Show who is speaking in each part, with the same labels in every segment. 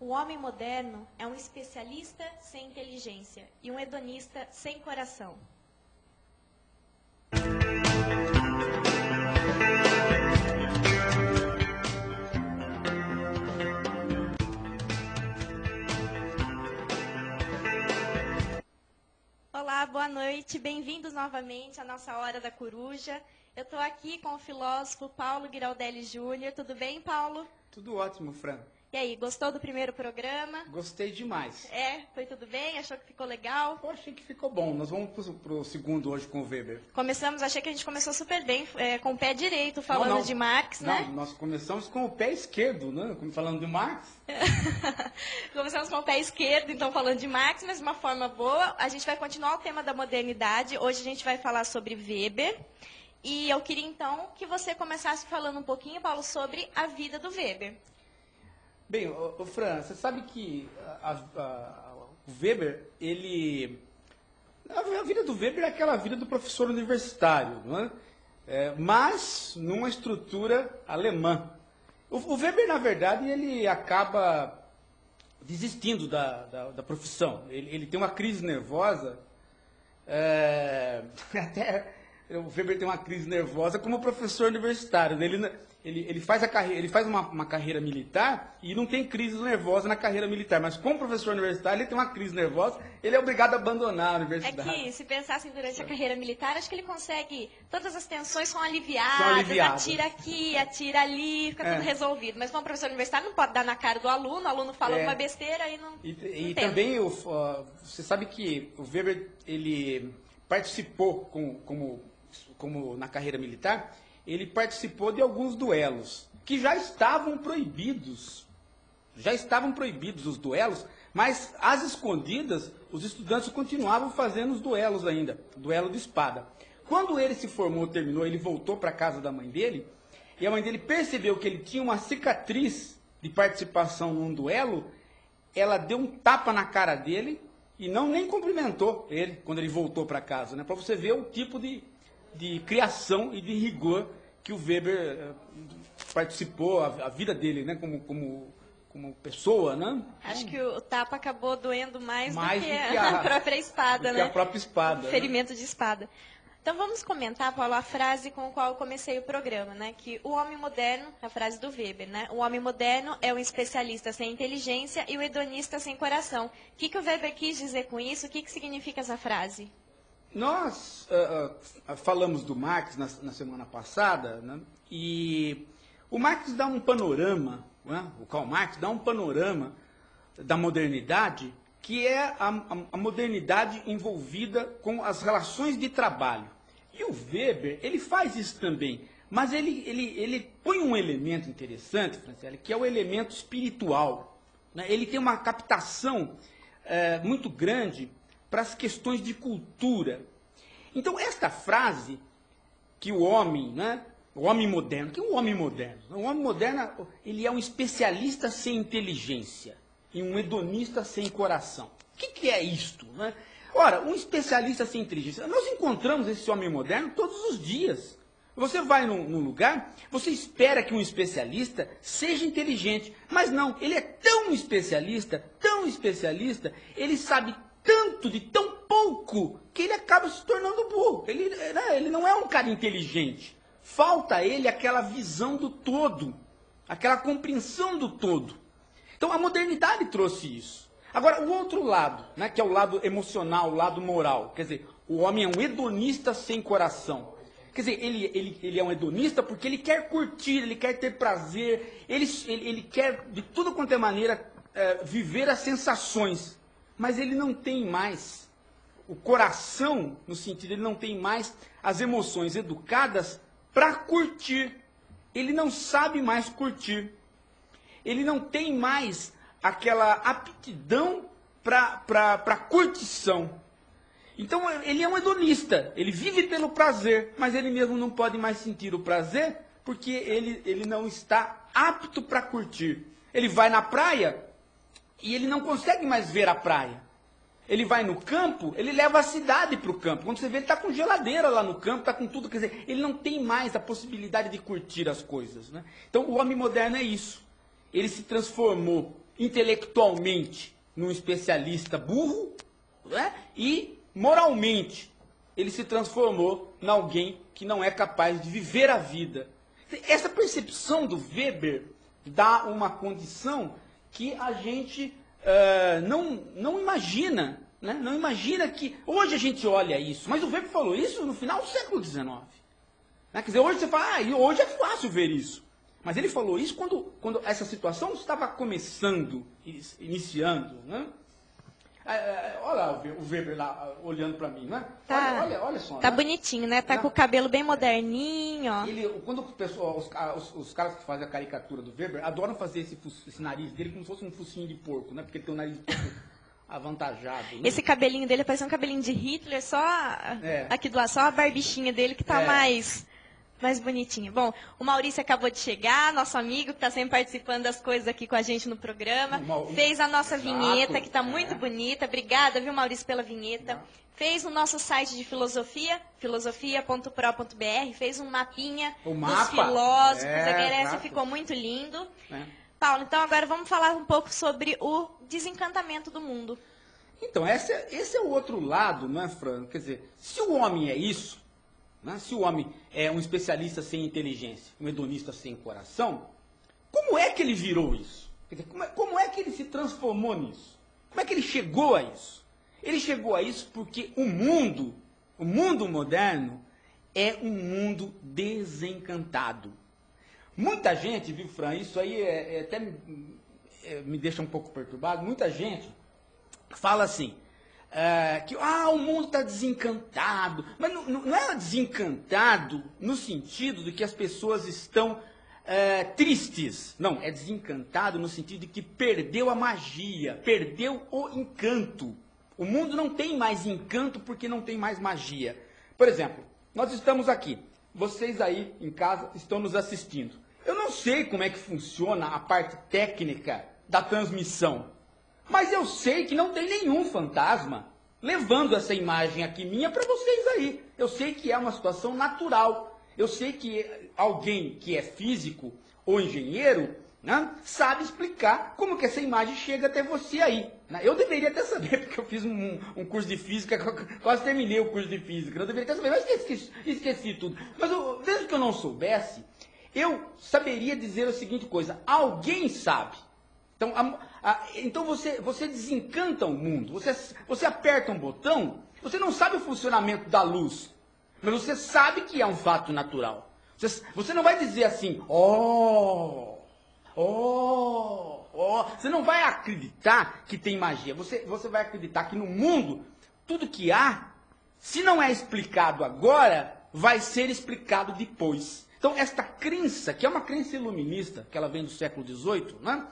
Speaker 1: O homem moderno é um especialista sem inteligência e um hedonista sem coração. Olá, boa noite. Bem-vindos novamente à nossa Hora da Coruja. Eu estou aqui com o filósofo Paulo Giraldelli Júnior. Tudo bem, Paulo?
Speaker 2: Tudo ótimo, Fran.
Speaker 1: E aí, gostou do primeiro programa?
Speaker 2: Gostei demais.
Speaker 1: Foi tudo bem? Achou que ficou legal?
Speaker 2: Eu achei que ficou bom. Nós vamos pro segundo hoje com o Weber.
Speaker 1: Achei que a gente começou super bem, com o pé direito, falando de Marx, né?
Speaker 2: Não, nós começamos com o pé esquerdo, né? Falando de Marx.
Speaker 1: Começamos com o pé esquerdo, então falando de Marx, mas de uma forma boa. A gente vai continuar o tema da modernidade. Hoje a gente vai falar sobre Weber. E eu queria, então, que você começasse falando um pouquinho, Paulo, sobre a vida do Weber.
Speaker 2: Bem, Fran, você sabe que o Weber, a vida do Weber é aquela vida do professor universitário, não é? Mas numa estrutura alemã. O Weber, na verdade, ele acaba desistindo da profissão. Ele tem uma crise nervosa, até o Weber tem uma crise nervosa como professor universitário. Ele faz uma carreira militar e não tem crise nervosa na carreira militar, mas como professor universitário ele tem uma crise nervosa, ele é obrigado a abandonar a universidade.
Speaker 1: É que se pensassem durante a carreira militar, acho que ele consegue, todas as tensões são aliviadas, atira aqui, atira ali, fica tudo resolvido. Mas como professor universitário não pode dar na cara do aluno, o aluno fala uma besteira e não
Speaker 2: E também, você sabe que o Weber, ele participou como na carreira militar, ele participou de alguns duelos que já estavam proibidos. Já estavam proibidos os duelos, mas às escondidas, os estudantes continuavam fazendo os duelos ainda, duelo de espada. Quando ele se formou, terminou, ele voltou para a casa da mãe dele, e a mãe dele percebeu que ele tinha uma cicatriz de participação num duelo, ela deu um tapa na cara dele e nem cumprimentou ele quando ele voltou para casa, né? Para você ver o tipo de criação e de rigor que o Weber participou, a vida dele, né, como pessoa, né?
Speaker 1: Acho que o tapa acabou doendo mais do que a própria espada, né?
Speaker 2: A própria espada.
Speaker 1: O ferimento de espada. Então vamos comentar, Paulo, a frase com a qual eu comecei o programa, né? Que o homem moderno, a frase do Weber, né? O homem moderno é um especialista sem inteligência e o hedonista sem coração. O que o Weber quis dizer com isso? O que significa essa frase?
Speaker 2: Nós falamos do Marx na semana passada, né? E o Marx dá um panorama, né? O Karl Marx dá um panorama da modernidade, que é a modernidade envolvida com as relações de trabalho. E o Weber, ele faz isso também, mas ele põe um elemento interessante, Franciele, que é o elemento espiritual, né? Ele tem uma captação muito grande para as questões de cultura. Então, esta frase, que o homem, né, o homem moderno, que é o homem moderno? O homem moderno, ele é um especialista sem inteligência e um hedonista sem coração. O que é isto, né? Ora, um especialista sem inteligência, nós encontramos esse homem moderno todos os dias. Você vai num lugar, você espera que um especialista seja inteligente, mas não, ele é tão especialista, ele sabe tanto de tão pouco que ele acaba se tornando burro. Ele não é um cara inteligente. Falta a ele aquela visão do todo, aquela compreensão do todo. Então a modernidade trouxe isso. Agora, o outro lado, né, que é o lado emocional, o lado moral. Quer dizer, o homem é um hedonista sem coração. Quer dizer, ele é um hedonista porque ele quer curtir, ele quer ter prazer, ele quer, de tudo quanto é maneira, viver as sensações. Mas ele não tem mais o coração, no sentido, ele não tem mais as emoções educadas para curtir. Ele não sabe mais curtir. Ele não tem mais aquela aptidão para curtição. Então, ele é um hedonista. Ele vive pelo prazer, mas ele mesmo não pode mais sentir o prazer porque ele não está apto para curtir. Ele vai na praia e ele não consegue mais ver a praia. Ele vai no campo, ele leva a cidade para o campo. Quando você vê, ele está com geladeira lá no campo, está com tudo. Quer dizer, ele não tem mais a possibilidade de curtir as coisas, né? Então, o homem moderno é isso. Ele se transformou intelectualmente num especialista burro, né? E moralmente ele se transformou em alguém que não é capaz de viver a vida. Essa percepção do Weber dá uma condição que a gente não imagina, né? Não imagina que... Hoje a gente olha isso, mas o Weber falou isso no final do século XIX. Né? Quer dizer, hoje você fala, hoje é fácil ver isso. Mas ele falou isso quando essa situação estava começando, iniciando, né? Olha o Weber lá olhando para mim, né?
Speaker 1: Tá,
Speaker 2: olha só.
Speaker 1: Tá
Speaker 2: né?
Speaker 1: bonitinho, né? Tá com o cabelo bem moderninho, ó.
Speaker 2: Quando os caras que fazem a caricatura do Weber adoram fazer esse nariz dele como se fosse um focinho de porco, né? Porque ele tem um nariz todo avantajado. Né?
Speaker 1: Esse cabelinho dele parece um cabelinho de Hitler, só aqui do lado, só a barbichinha dele que tá mais bonitinho. Bom, o Maurício acabou de chegar, nosso amigo, que está sempre participando das coisas aqui com a gente no programa. Fez a nossa vinheta, que está muito bonita. Obrigada, viu, Maurício, pela vinheta. Fez o nosso site de filosofia, filosofia.pro.br. Fez um mapinha dos filósofos. Esse ficou muito lindo. Paulo, então agora vamos falar um pouco sobre o desencantamento do mundo.
Speaker 2: Então, esse é o outro lado, não é, Fran? Quer dizer, se o homem é isso, né? Se o homem é um especialista sem inteligência, um hedonista sem coração, como é que ele virou isso? Quer dizer, como é que ele se transformou nisso? Como é que ele chegou a isso? Ele chegou a isso porque o mundo moderno, é um mundo desencantado. Muita gente, viu, Fran, isso aí até me deixa um pouco perturbado, muita gente fala assim, que o mundo está desencantado, mas não é desencantado no sentido de que as pessoas estão tristes, não, é desencantado no sentido de que perdeu a magia, perdeu o encanto. O mundo não tem mais encanto porque não tem mais magia. Por exemplo, nós estamos aqui, vocês aí em casa estão nos assistindo. Eu não sei como é que funciona a parte técnica da transmissão, mas eu sei que não tem nenhum fantasma levando essa imagem aqui minha para vocês aí. Eu sei que é uma situação natural. Eu sei que alguém que é físico ou engenheiro, né, sabe explicar como que essa imagem chega até você aí. Né? Eu deveria até saber, porque eu fiz um curso de física, quase terminei o curso de física. Eu deveria até saber, mas esqueci tudo. Mas mesmo que eu não soubesse, eu saberia dizer a seguinte coisa: alguém sabe. Então você desencanta o mundo, você aperta um botão, você não sabe o funcionamento da luz, mas você sabe que é um fato natural. Você não vai dizer assim, você não vai acreditar que tem magia, você vai acreditar que no mundo, tudo que há, se não é explicado agora, vai ser explicado depois. Então esta crença, que é uma crença iluminista, que ela vem do século XVIII, né?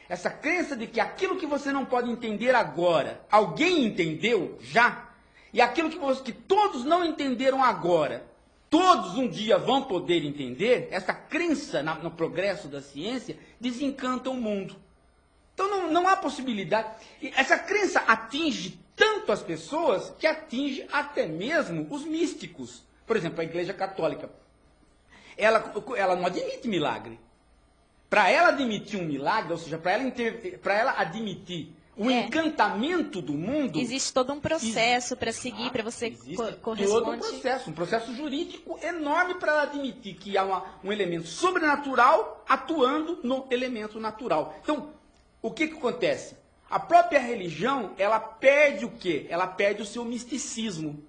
Speaker 2: Essa crença de que aquilo que você não pode entender agora, alguém entendeu já, e aquilo que todos não entenderam agora, todos um dia vão poder entender, essa crença no progresso da ciência desencanta o mundo. Então não há possibilidade. E essa crença atinge tanto as pessoas que atinge até mesmo os místicos. Por exemplo, a Igreja Católica, ela não admite milagre. Para ela admitir um milagre, ou seja, para ela admitir o encantamento do mundo...
Speaker 1: Existe todo um processo para seguir, para você corresponder.
Speaker 2: Todo um processo jurídico enorme para ela admitir que há um elemento sobrenatural atuando no elemento natural. Então, o que acontece? A própria religião, ela perde o quê? Ela perde o seu misticismo.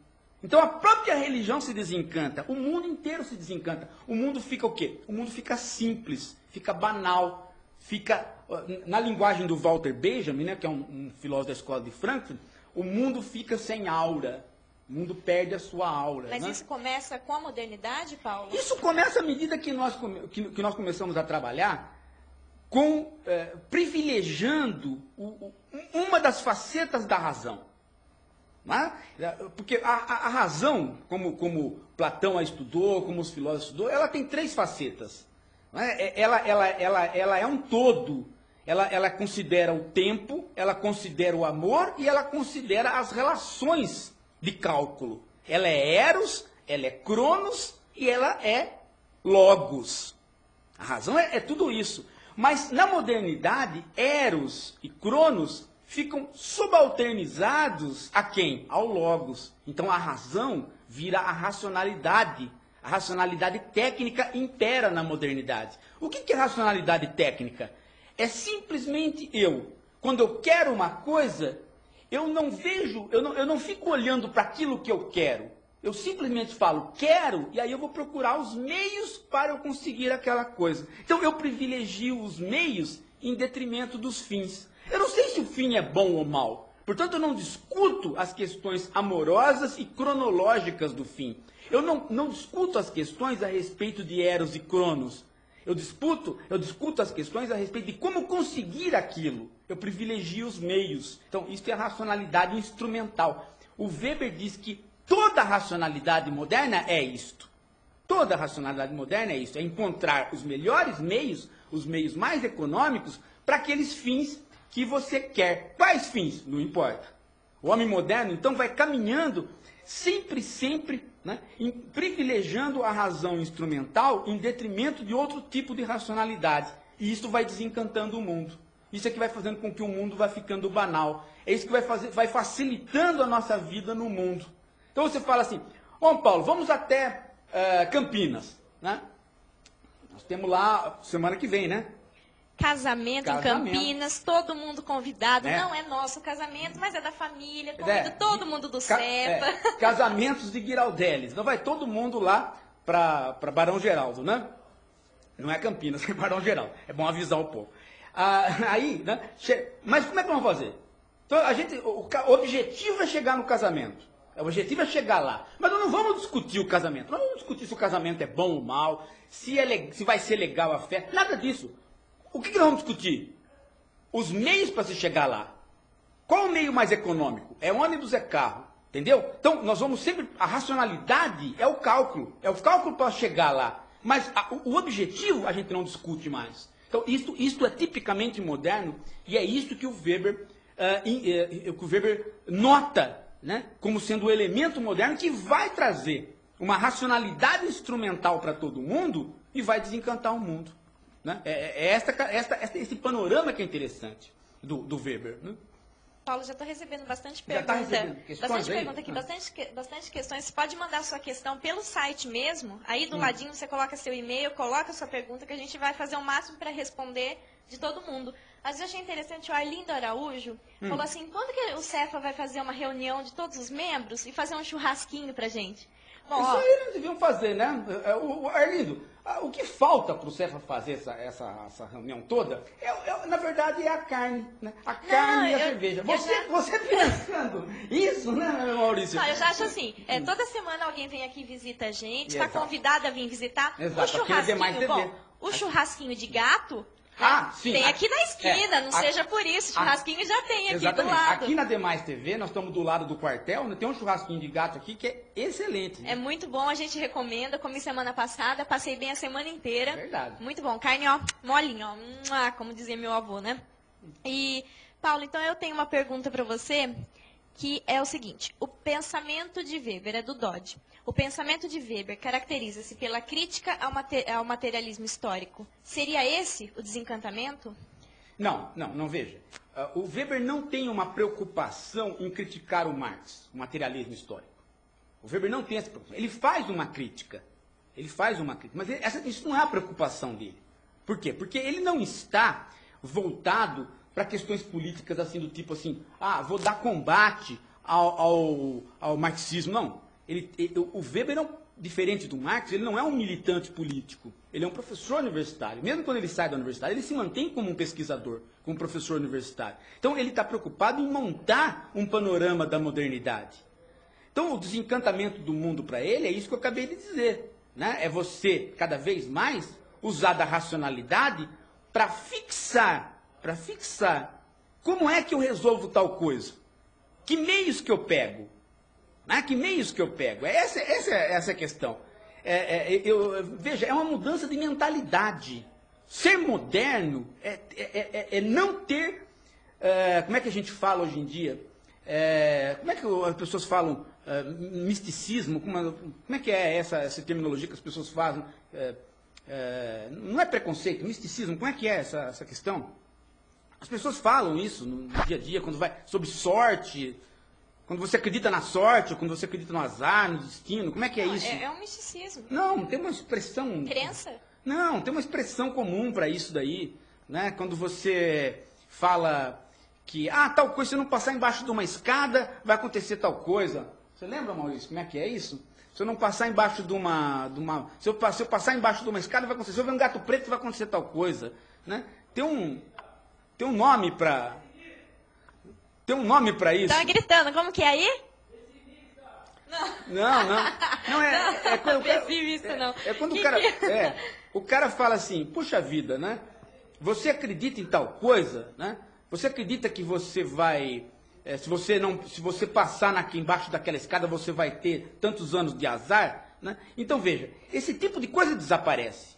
Speaker 2: Então a própria religião se desencanta, o mundo inteiro se desencanta. O mundo fica o quê? O mundo fica simples, fica banal, fica, na linguagem do Walter Benjamin, né, que é um filósofo da escola de Frankfurt, o mundo fica sem aura, o mundo perde a sua aura.
Speaker 1: Mas
Speaker 2: né?
Speaker 1: Isso começa com a modernidade, Paulo?
Speaker 2: Isso começa à medida que nós começamos a trabalhar privilegiando uma das facetas da razão. Né? Porque a razão, como Platão a estudou, como os filósofos estudou, ela tem três facetas. Né? Ela é um todo. Ela considera o tempo, ela considera o amor e ela considera as relações de cálculo. Ela é eros, ela é cronos e ela é logos. A razão é tudo isso. Mas na modernidade, Eros e Cronos ficam subalternizados a quem? Ao Logos. Então a razão vira a racionalidade. A racionalidade técnica impera na modernidade. O que é racionalidade técnica? É simplesmente quando eu quero uma coisa, eu não fico olhando para aquilo que eu quero. Eu simplesmente falo, quero, e aí eu vou procurar os meios para eu conseguir aquela coisa. Então eu privilegio os meios em detrimento dos fins. Eu não sei se o fim é bom ou mal. Portanto, eu não discuto as questões amorosas e cronológicas do fim. Eu não discuto as questões a respeito de Eros e Cronos. Eu discuto as questões a respeito de como conseguir aquilo. Eu privilegio os meios. Então, isso é a racionalidade instrumental. O Weber diz que toda racionalidade moderna é isto. Toda racionalidade moderna é isso. É encontrar os melhores meios, os meios mais econômicos, para aqueles fins que você quer. Quais fins? Não importa. O homem moderno, então, vai caminhando sempre, né, privilegiando a razão instrumental em detrimento de outro tipo de racionalidade. E isso vai desencantando o mundo. Isso é que vai fazendo com que o mundo vá ficando banal. É isso que vai facilitando a nossa vida no mundo. Então você fala assim, bom, Paulo, vamos até Campinas, né? Nós temos lá semana que vem, né?
Speaker 1: Casamento em Campinas, todo mundo convidado. Né? Não é nosso casamento, mas é da família. Convido todo mundo do Cefa.
Speaker 2: Casamentos de Giraldellis. Então vai todo mundo lá para Barão Geraldo, né? Não é Campinas, é Barão Geraldo. É bom avisar o povo. Aí, né? Mas como é que vamos fazer? Então o objetivo é chegar no casamento. O objetivo é chegar lá. Mas nós não vamos discutir o casamento. Nós não vamos discutir se o casamento é bom ou mal, se vai ser legal a festa. Nada disso. O que nós vamos discutir? Os meios para se chegar lá. Qual o meio mais econômico? É ônibus, é carro. Entendeu? Então, nós vamos sempre... A racionalidade é o cálculo. É o cálculo para chegar lá. Mas o objetivo a gente não discute mais. Então, isto é tipicamente moderno e é isso que o Weber nota, né, como sendo o elemento moderno que vai trazer uma racionalidade instrumental para todo mundo e vai desencantar o mundo. Né? Esse panorama que é interessante do Weber. Né?
Speaker 1: Paulo, já estou recebendo bastante pergunta. Aqui, bastante questões. Você pode mandar sua questão pelo site mesmo. Aí do ladinho você coloca seu e-mail, coloca sua pergunta, que a gente vai fazer o máximo para responder de todo mundo. Mas eu achei interessante, o Arlindo Araújo falou assim, quando que o Cefa vai fazer uma reunião de todos os membros e fazer um churrasquinho pra gente? Bom,
Speaker 2: isso aí eles deviam fazer, né? Arlindo, o que falta para o Cefa fazer essa reunião toda, na verdade, é a carne. Né? A carne e a cerveja. Você pensando isso, né, Maurício?
Speaker 1: Não, eu já acho assim, toda semana alguém vem aqui e visita a gente, está convidado a vir visitar.
Speaker 2: Exato.
Speaker 1: O churrasquinho, o churrasquinho de gato...
Speaker 2: Sim.
Speaker 1: Tem aqui na esquina, não seja por isso, churrasquinho já tem aqui
Speaker 2: exatamente.
Speaker 1: do lado.
Speaker 2: Aqui na Demais TV, nós estamos do lado do quartel, né? Tem um churrasquinho de gato aqui que é excelente. Né?
Speaker 1: É muito bom, a gente recomenda, comi semana passada, passei bem a semana inteira.
Speaker 2: Verdade.
Speaker 1: Muito bom, carne ó, molinha, ó, como dizia meu avô, né? E, Paulo, então eu tenho uma pergunta para você, que é o seguinte, o pensamento de Weber é do Dodge. O pensamento de Weber caracteriza-se pela crítica ao materialismo histórico. Seria esse o desencantamento?
Speaker 2: Não, veja. O Weber não tem uma preocupação em criticar o Marx, o materialismo histórico. O Weber não tem essa preocupação. Ele faz uma crítica, mas isso não é a preocupação dele. Por quê? Porque ele não está voltado para questões políticas assim do tipo assim, vou dar combate ao marxismo. Não. O Weber, diferente do Marx, ele não é um militante político. Ele é um professor universitário. Mesmo quando ele sai da universidade, ele se mantém como um pesquisador, como um professor universitário. Então, ele está preocupado em montar um panorama da modernidade. Então, o desencantamento do mundo para ele é isso que eu acabei de dizer. Né? É você, cada vez mais, usar da racionalidade para fixar como é que eu resolvo tal coisa. Que meios que eu pego? Que meios que eu pego? Essa é a questão. Veja, é uma mudança de mentalidade. Ser moderno é não ter... como é que a gente fala hoje em dia? Como é que as pessoas falam misticismo? Como é que é essa terminologia que as pessoas fazem? não é preconceito, misticismo, como é que é essa questão? As pessoas falam isso no dia a dia, quando vai sobre sorte, quando você acredita na sorte, ou quando você acredita no azar, no destino, como é que é isso?
Speaker 1: É um misticismo.
Speaker 2: Não, tem uma expressão...
Speaker 1: Crença?
Speaker 2: Não, tem uma expressão comum para isso daí, né? Quando você fala que, tal coisa, se eu não passar embaixo de uma escada, vai acontecer tal coisa. Você lembra, Maurício, como é que é isso? Se eu não passar embaixo de uma se eu passar embaixo de uma escada, vai acontecer. Se eu ver um gato preto, vai acontecer tal coisa, né? Tem um nome para isso.
Speaker 1: Tá gritando, como que é aí?
Speaker 2: Não é quando
Speaker 1: pessimista, não.
Speaker 2: É quando o cara fala assim, puxa vida, né? Você acredita em tal coisa, né? Você acredita que você vai se você passar aqui embaixo daquela escada, você vai ter tantos anos de azar, né? Então veja, esse tipo de coisa desaparece.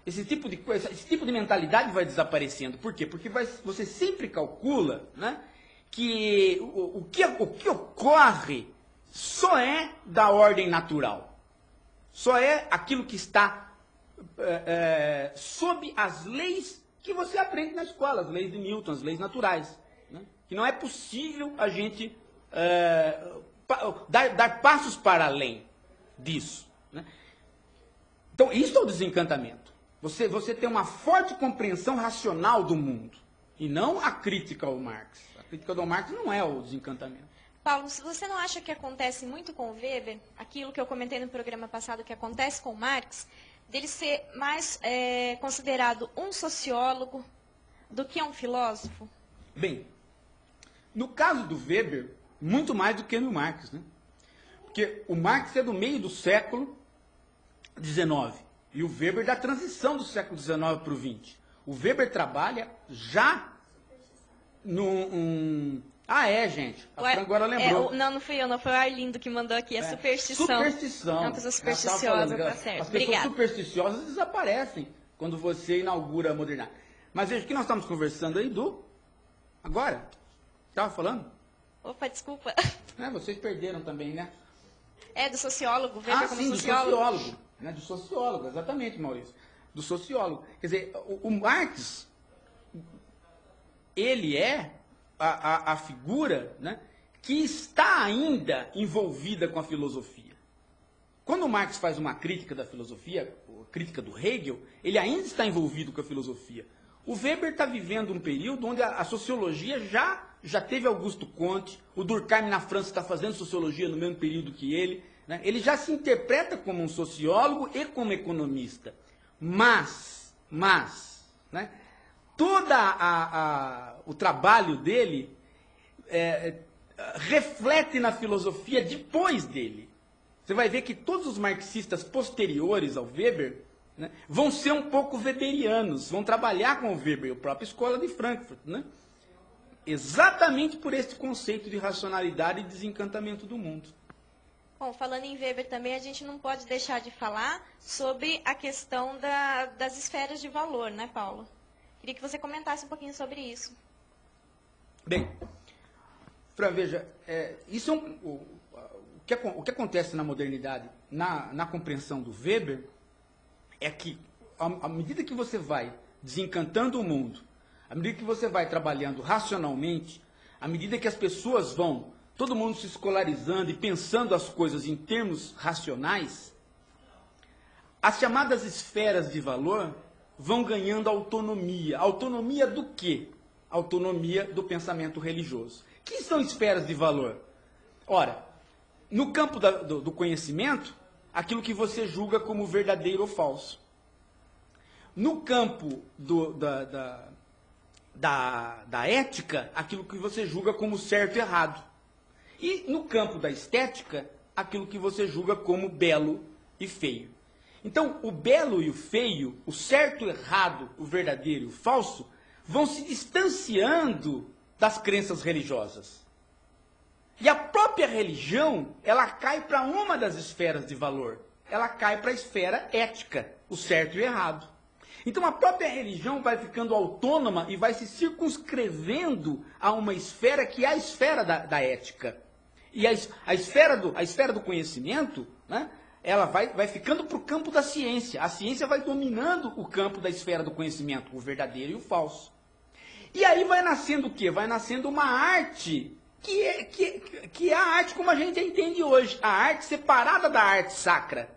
Speaker 2: Esse tipo de mentalidade vai desaparecendo. Por quê? Porque você sempre calcula, né, que o que ocorre só é da ordem natural. Só é aquilo que está sob as leis que você aprende na escola, as leis de Newton, as leis naturais. Né? Que não é possível a gente dar passos para além disso. Né? Então, isso é o desencantamento. Você tem uma forte compreensão racional do mundo, e não a crítica ao Marx. A crítica ao Marx não é o desencantamento.
Speaker 1: Paulo, você não acha que acontece muito com o Weber, aquilo que eu comentei no programa passado que acontece com o Marx, dele ser mais considerado um sociólogo do que um filósofo?
Speaker 2: Bem, no caso do Weber, muito mais do que no Marx, né? Porque o Marx é do meio do século XIX e o Weber da transição do século XIX para o XX. O Weber trabalha já num... gente. A Fran agora lembrou.
Speaker 1: Não fui eu, não. Foi o Arlindo que mandou aqui. É superstição.
Speaker 2: Superstição.
Speaker 1: É uma pessoa supersticiosa, tá certo.
Speaker 2: As pessoas supersticiosas desaparecem quando você inaugura a modernidade. Mas veja, o que nós estamos conversando aí agora? Estava falando?
Speaker 1: Opa, desculpa.
Speaker 2: Vocês perderam também, né?
Speaker 1: Do sociólogo. Weber como
Speaker 2: sim,
Speaker 1: sociólogo.
Speaker 2: Do sociólogo. Né? Do sociólogo, exatamente, Maurício. Do sociólogo. Quer dizer, o Marx, ele é a figura, né, que está ainda envolvida com a filosofia. Quando o Marx faz uma crítica da filosofia, a crítica do Hegel, ele ainda está envolvido com a filosofia. O Weber está vivendo um período onde a sociologia já teve Augusto Comte, o Durkheim na França está fazendo sociologia no mesmo período que ele, né? Ele já se interpreta como um sociólogo e como economista. Mas né, todo o trabalho dele reflete na filosofia depois dele. Você vai ver que todos os marxistas posteriores ao Weber, né, vão ser um pouco weberianos, vão trabalhar com o Weber, a própria escola de Frankfurt, né? Exatamente por esse conceito de racionalidade e desencantamento do mundo.
Speaker 1: Bom, falando em Weber também, a gente não pode deixar de falar sobre a questão das esferas de valor, né, Paulo? Queria que você comentasse um pouquinho sobre isso.
Speaker 2: Bem, Fran, veja, isso o que acontece na modernidade, na compreensão do Weber, é que, à medida que você vai desencantando o mundo, à medida que você vai trabalhando racionalmente, à medida que as pessoas vão, todo mundo se escolarizando e pensando as coisas em termos racionais, as chamadas esferas de valor vão ganhando autonomia. Autonomia do quê? Autonomia do pensamento religioso. Que são esferas de valor? Ora, no campo do conhecimento, aquilo que você julga como verdadeiro ou falso. No campo da ética, aquilo que você julga como certo e errado. E no campo da estética, aquilo que você julga como belo e feio. Então, o belo e o feio, o certo e o errado, o verdadeiro e o falso, vão se distanciando das crenças religiosas. E a própria religião, ela cai para uma das esferas de valor. Ela cai para a esfera ética, o certo e o errado. Então a própria religião vai ficando autônoma e vai se circunscrevendo a uma esfera que é a esfera da ética. E a esfera do conhecimento, né, ela vai ficando para o campo da ciência. A ciência vai dominando o campo da esfera do conhecimento, o verdadeiro e o falso. E aí vai nascendo o quê? Vai nascendo uma arte que é a arte como a gente a entende hoje. A arte separada da arte sacra.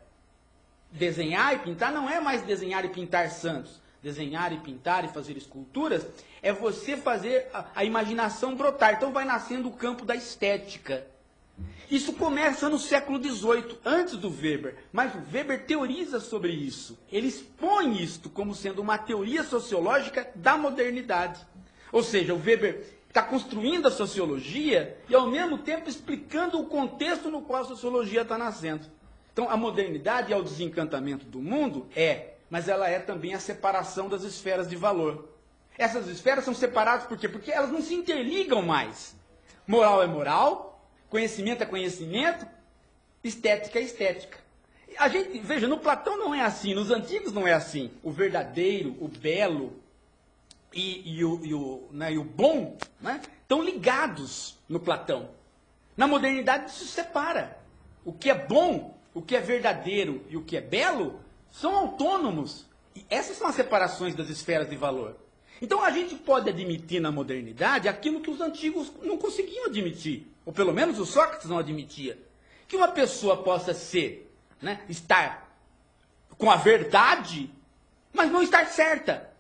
Speaker 2: Desenhar e pintar não é mais desenhar e pintar santos. Desenhar e pintar e fazer esculturas é você fazer a imaginação brotar. Então vai nascendo o campo da estética. Isso começa no século XVIII, antes do Weber. Mas o Weber teoriza sobre isso. Ele expõe isto como sendo uma teoria sociológica da modernidade. Ou seja, o Weber está construindo a sociologia e, ao mesmo tempo, explicando o contexto no qual a sociologia está nascendo. Então, a modernidade é o desencantamento do mundo? Mas ela é também a separação das esferas de valor. Essas esferas são separadas por quê? Porque elas não se interligam mais. Moral é moral, conhecimento é conhecimento, estética é estética. A gente, veja, no Platão não é assim, nos antigos não é assim. O verdadeiro, o belo e o bom, né, estão ligados no Platão. Na modernidade isso se separa. O que é bom, o que é verdadeiro e o que é belo são autônomos. E essas são as separações das esferas de valor. Então a gente pode admitir na modernidade aquilo que os antigos não conseguiam admitir. Ou pelo menos o Sócrates não admitia. Que uma pessoa possa ser, né, estar com a verdade, mas não estar certa.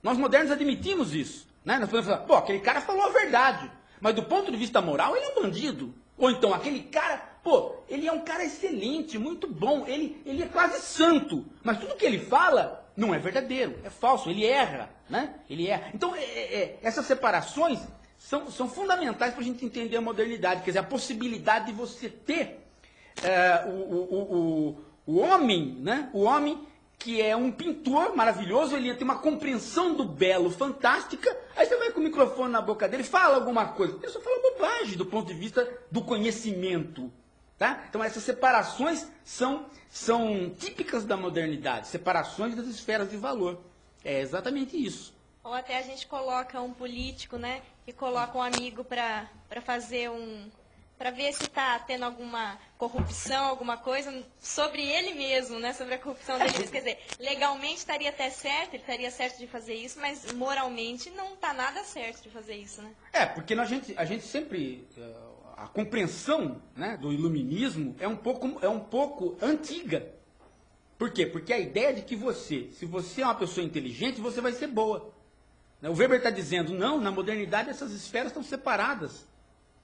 Speaker 2: Nós modernos admitimos isso. Né? Nós podemos falar, pô, aquele cara falou a verdade, mas do ponto de vista moral ele é um bandido. Ou então, aquele cara, pô, ele é um cara excelente, muito bom, ele é quase santo, mas tudo que ele fala não é verdadeiro, é falso, ele erra, né? Ele erra. Então, essas separações são fundamentais para a gente entender a modernidade, quer dizer, a possibilidade de você ter o homem, né? O homem que é um pintor maravilhoso, ele tem uma compreensão do belo fantástica, aí você vai com o microfone na boca dele, fala alguma coisa, ele só fala bobagem do ponto de vista do conhecimento. Tá? Então essas separações são típicas da modernidade, separações das esferas de valor. É exatamente isso.
Speaker 1: Ou até a gente coloca um político, né, que coloca um amigo para fazer para ver se está tendo alguma corrupção, alguma coisa sobre ele mesmo, né, sobre a corrupção dele mesmo. Quer dizer, legalmente estaria até certo, ele estaria certo de fazer isso, mas moralmente não está nada certo de fazer isso, né?
Speaker 2: Porque a gente sempre... A compreensão, né, do iluminismo é um pouco antiga. Por quê? Porque a ideia de que se você é uma pessoa inteligente, você vai ser boa. O Weber está dizendo, não, na modernidade essas esferas estão separadas.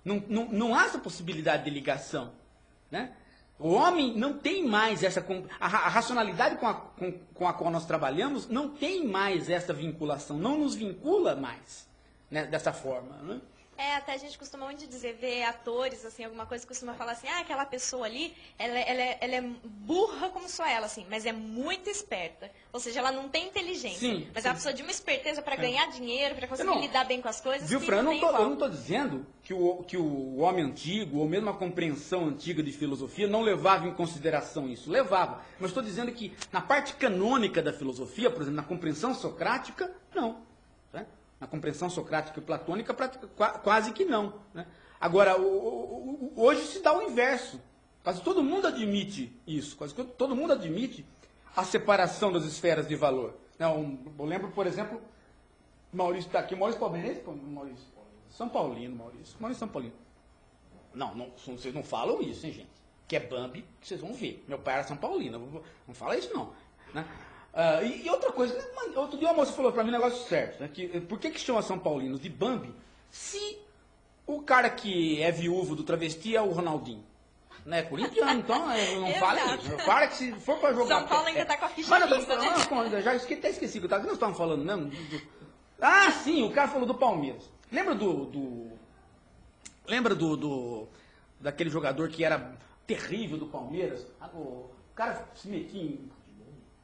Speaker 2: Não há essa possibilidade de ligação. Né? O homem não tem mais essa... A racionalidade com a qual nós trabalhamos não tem mais essa vinculação, não nos vincula mais, né, dessa forma. Né?
Speaker 1: Até a gente costuma muito dizer, ver atores, assim, alguma coisa, costuma falar assim, aquela pessoa ali, ela é burra como só ela, assim, mas é muito esperta. Ou seja, ela não tem inteligência,
Speaker 2: sim,
Speaker 1: mas
Speaker 2: sim.
Speaker 1: ela precisa de uma esperteza para ganhar dinheiro, para conseguir lidar bem com as coisas.
Speaker 2: Viu, Fran, eu não estou dizendo que o homem antigo, ou mesmo a compreensão antiga de filosofia, não levava em consideração isso. Levava. Mas estou dizendo que na parte canônica da filosofia, por exemplo, na compreensão socrática, não. Né? Na compreensão socrática e platônica, quase que não. Né? Agora, hoje se dá o inverso. Quase todo mundo admite isso. Quase todo mundo admite a separação das esferas de valor. Eu lembro, por exemplo, Maurício está aqui. Maurício palmeirense? Maurício São Paulino, Maurício. Maurício São Paulino. Não, vocês não falam isso, hein, gente? Que é Bambi, que vocês vão ver. Meu pai era São Paulino. Não fala isso, não. Né? E outra coisa, outro dia uma moça falou para mim um negócio certo, né, que, por que chama São Paulinos de Bambi se o cara que é viúvo do travesti é o Ronaldinho? Né, corintiano, então não fala isso. Para que se for para jogar...
Speaker 1: São Paulo ainda está com a ficha lista, né?
Speaker 2: Já até esqueci que nós estávamos falando mesmo. Sim, o cara falou do Palmeiras. Lembra daquele jogador que era terrível do Palmeiras? O cara se metia em...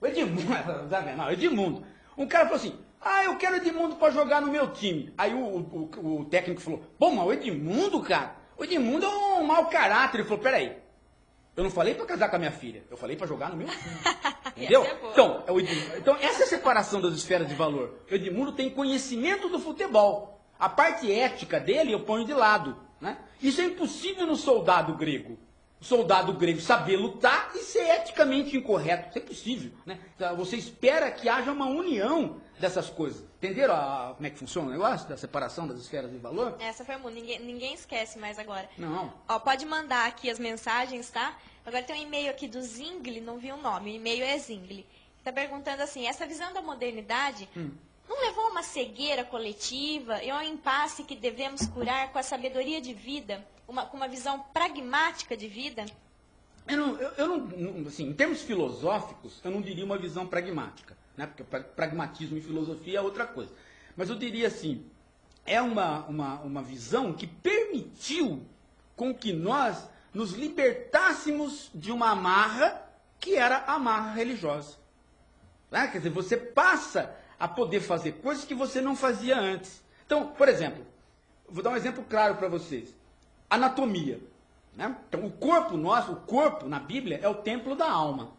Speaker 2: O Edmundo. Um cara falou assim, eu quero Edmundo para jogar no meu time. Aí o técnico falou, pô, mas o Edmundo, cara, o Edmundo é um mau caráter. Ele falou, peraí, eu não falei para casar com a minha filha, eu falei para jogar no meu time. Entendeu? Então, essa é a separação das esferas de valor. O Edmundo tem conhecimento do futebol. A parte ética dele eu ponho de lado. Né? Isso é impossível no soldado grego. o soldado grego saber lutar e ser eticamente incorreto. Isso é possível, né? Você espera que haja uma união dessas coisas. Entenderam como é que funciona o negócio da separação das esferas de valor?
Speaker 1: Essa foi muito. Ninguém esquece mais agora.
Speaker 2: Não.
Speaker 1: Ó, pode mandar aqui as mensagens, tá? Agora tem um e-mail aqui do Zingli, não vi o nome. O e-mail é Zingli. Está perguntando assim, essa visão da modernidade não levou a uma cegueira coletiva e a um impasse que devemos curar com a sabedoria de vida, com uma visão pragmática de vida?
Speaker 2: Assim, em termos filosóficos, eu não diria uma visão pragmática, né? Porque pragmatismo e filosofia é outra coisa. Mas eu diria assim, é uma visão que permitiu com que nós nos libertássemos de uma amarra que era a amarra religiosa. Né? Quer dizer, você passa a poder fazer coisas que você não fazia antes. Então, por exemplo, vou dar um exemplo claro para vocês. Anatomia. Né? Então, o corpo nosso, o corpo na Bíblia é o templo da alma.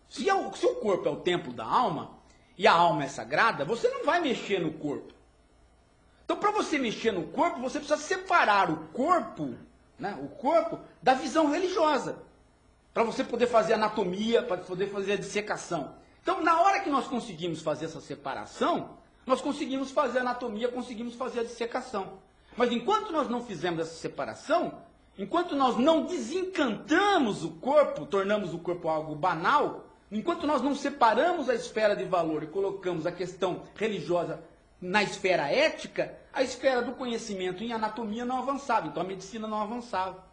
Speaker 2: Se o corpo é o templo da alma, e a alma é sagrada, você não vai mexer no corpo. Então, para você mexer no corpo, você precisa separar o corpo, né, da visão religiosa. Para você poder fazer anatomia, para poder fazer a dissecação. Então, na hora que nós conseguimos fazer essa separação, nós conseguimos fazer a anatomia, conseguimos fazer a dissecação. Mas enquanto nós não fizemos essa separação, enquanto nós não desencantamos o corpo, tornamos o corpo algo banal, enquanto nós não separamos a esfera de valor e colocamos a questão religiosa na esfera ética, a esfera do conhecimento em anatomia não avançava, então a medicina não avançava.